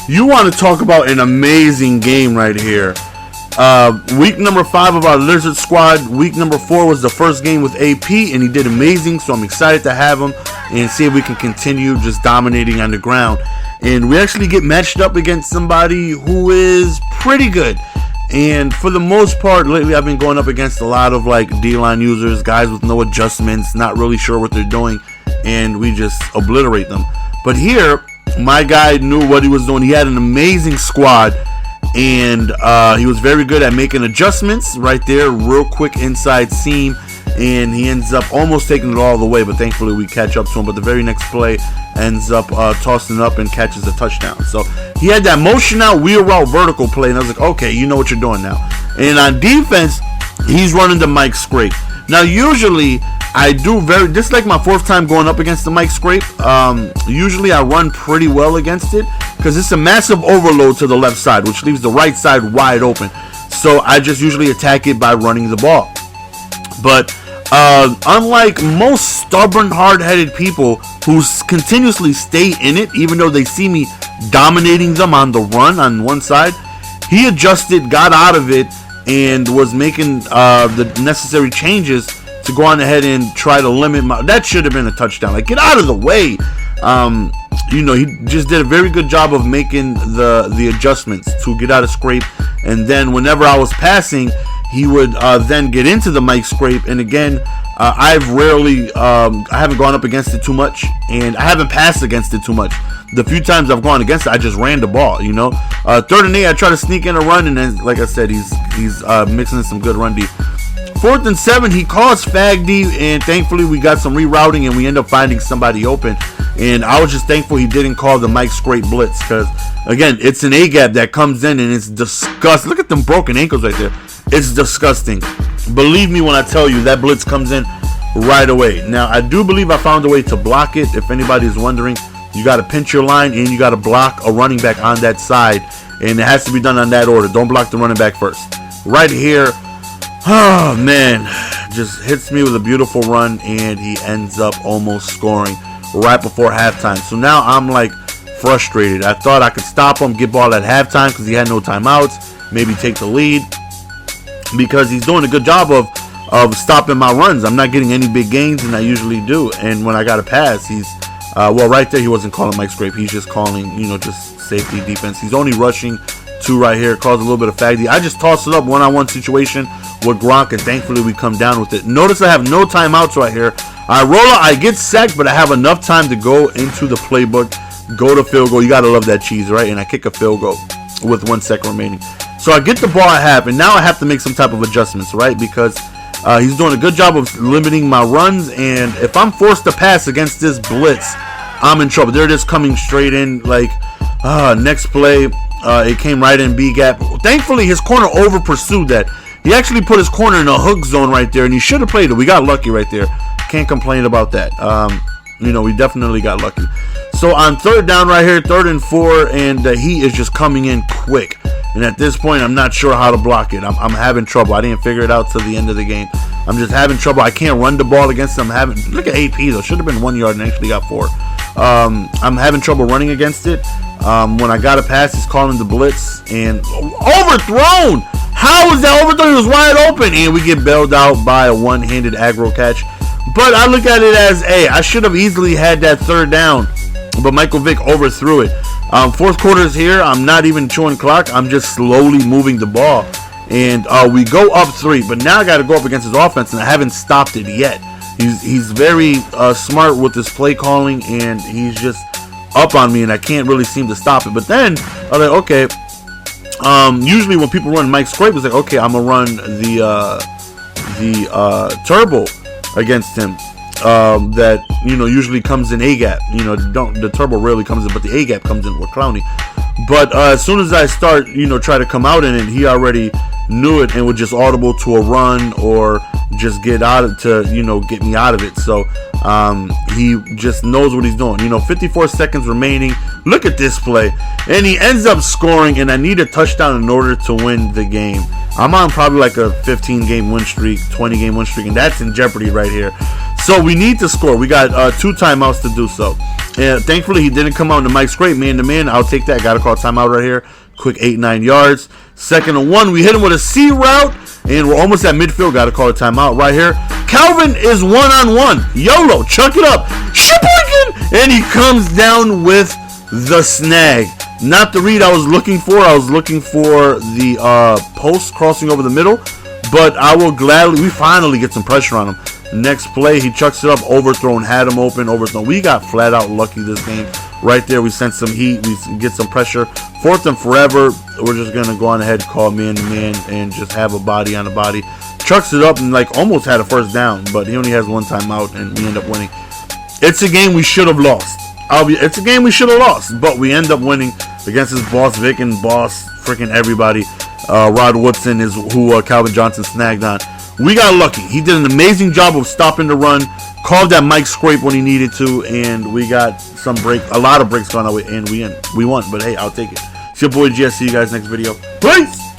You want to talk about an amazing game right here. Week number 5 of our Lizard Squad. Week number 4 was the first game with AP, and he did amazing, so I'm excited to have him and see if we can continue just dominating on the ground. And we actually get matched up against somebody who is pretty good. And for the most part, lately I've been going up against a lot of like D-line users, guys with no adjustments, not really sure what they're doing, and we just obliterate them. But here, my guy knew what he was doing. He had an amazing squad, and he was very good at making adjustments right there, real quick inside seam, and he ends up almost taking it all the way, but thankfully we catch up to him. But the very next play ends up tossing up and catches a touchdown. So he had that motion out, wheel route, vertical play, and I was like, okay, you know what you're doing now. And on defense, he's running the Mike Scrape. Now usually I do this is like my 4th time going up against the Mike Scrape. Usually I run pretty well against it because it's a massive overload to the left side, which leaves the right side wide open. So I just usually attack it by running the ball. But unlike most stubborn, hard-headed people who continuously stay in it, even though they see me dominating them on the run on one side, he adjusted, got out of it, and was making the necessary changes to go on ahead and try to limit that should have been a touchdown. Like, get out of the way. He just did a very good job of making the adjustments to get out of scrape. And then whenever I was passing, he would then get into the Mike Scrape. And again, I haven't gone up against it too much, and I haven't passed against it too much. The few times I've gone against it, I just ran the ball, 3rd and 8, I try to sneak in a run, and then, like I said, he's mixing in some good run D. 4th and 7, he calls fag D, and thankfully we got some rerouting, and we end up finding somebody open. And I was just thankful he didn't call the Mike Scrape blitz, because, again, it's an A-gap that comes in, and it's disgusting. Look at them broken ankles right there. It's disgusting. Believe me when I tell you, that blitz comes in right away. Now, I do believe I found a way to block it. If anybody's wondering, you got to pinch your line, and you got to block a running back on that side, and it has to be done on that order. Don't block the running back first. Right here, oh, man, just hits me with a beautiful run, and he ends up almost scoring right before halftime. So now I'm like frustrated. I thought I could stop him, get ball at halftime because he had no timeouts, maybe take the lead, because he's doing a good job of stopping my runs. I'm not getting any big gains, and I usually do. And when I got a pass, he's right there, he wasn't calling Mike Scrape. He's just calling, just safety defense. He's only rushing 2 right here. Caused a little bit of faggy. I just tossed it up one-on-one situation with Gronk, and thankfully we come down with it. Notice I have no timeouts right here. I roll out, I get sacked, but I have enough time to go into the playbook, go to field goal. You got to love that cheese, right? And I kick a field goal with 1 second remaining. So I get the ball at half, and now I have to make some type of adjustments, right? Because he's doing a good job of limiting my runs, and if I'm forced to pass against this blitz, I'm in trouble. There it is coming straight in, like, next play, it came right in B gap. Thankfully, his corner over pursued that. He actually put his corner in a hook zone right there, and he should have played it. We got lucky right there. Can't complain about that. We definitely got lucky. So on 3rd down right here, 3rd and 4, and he is just coming in quick. And at this point, I'm not sure how to block it. I'm having trouble. I didn't figure it out till the end of the game. I'm just having trouble. I can't run the ball against him. Look at AP though. Should have been 1 yard and actually got 4. I'm having trouble running against it. When I got a pass, he's calling the blitz and overthrown. How is that overthrown? He was wide open, and we get bailed out by a one-handed aggro catch. But I look at it as, I should have easily had that 3rd down, but Michael Vick overthrew it. 4th quarter is here. I'm not even chewing clock. I'm just slowly moving the ball, and we go up 3. But now I got to go up against his offense, and I haven't stopped it yet. He's very smart with his play calling, and he's just up on me, and I can't really seem to stop it. But then I'm like, okay. Usually when people run Mike Scrape, it's like, okay, I'm gonna run the turbo against him. That usually comes in A gap. The turbo rarely comes in, but the A gap comes in with Clowney. But as soon as I start, try to come out in it, he already knew it and would just audible to a run or just get out of get me out of it. So he just knows what he's doing. 54 seconds remaining. Look at this play, and he ends up scoring. And I need a touchdown in order to win the game. I'm on probably like a 15-game win streak, 20-game win streak, and that's in jeopardy right here. So we need to score. We got 2 timeouts to do so. And thankfully, he didn't come out in the Mike Scrape man-to-man. I'll take that. Got to call timeout right here. Quick 8-9 yards. 2nd and 1. We hit him with a C route. And we're almost at midfield. Got to call a timeout right here. Calvin is one-on-one. YOLO. Chuck it up. And he comes down with the snag. Not the read I was looking for. I was looking for the post crossing over the middle. But I will gladly, we finally get some pressure on him. Next play, he chucks it up, overthrown, had him open, overthrown. We got flat out lucky this game. Right there, we sent some heat, we get some pressure. 4th and forever, we're just going to go on ahead, call man-to-man, and just have a body on a body. Chucks it up and like almost had a first down, but he only has 1 timeout, and we end up winning. It's a game we should have lost. It's a game we should have lost, but we end up winning against his boss Vic and boss freaking everybody. Rod Woodson is who Calvin Johnson snagged on. We got lucky. He did an amazing job of stopping the run, called that Mike Scrape when he needed to, and we got a lot of breaks going our way, and we won. But hey, I'll take it. It's your boy GS. See you guys next video. Peace!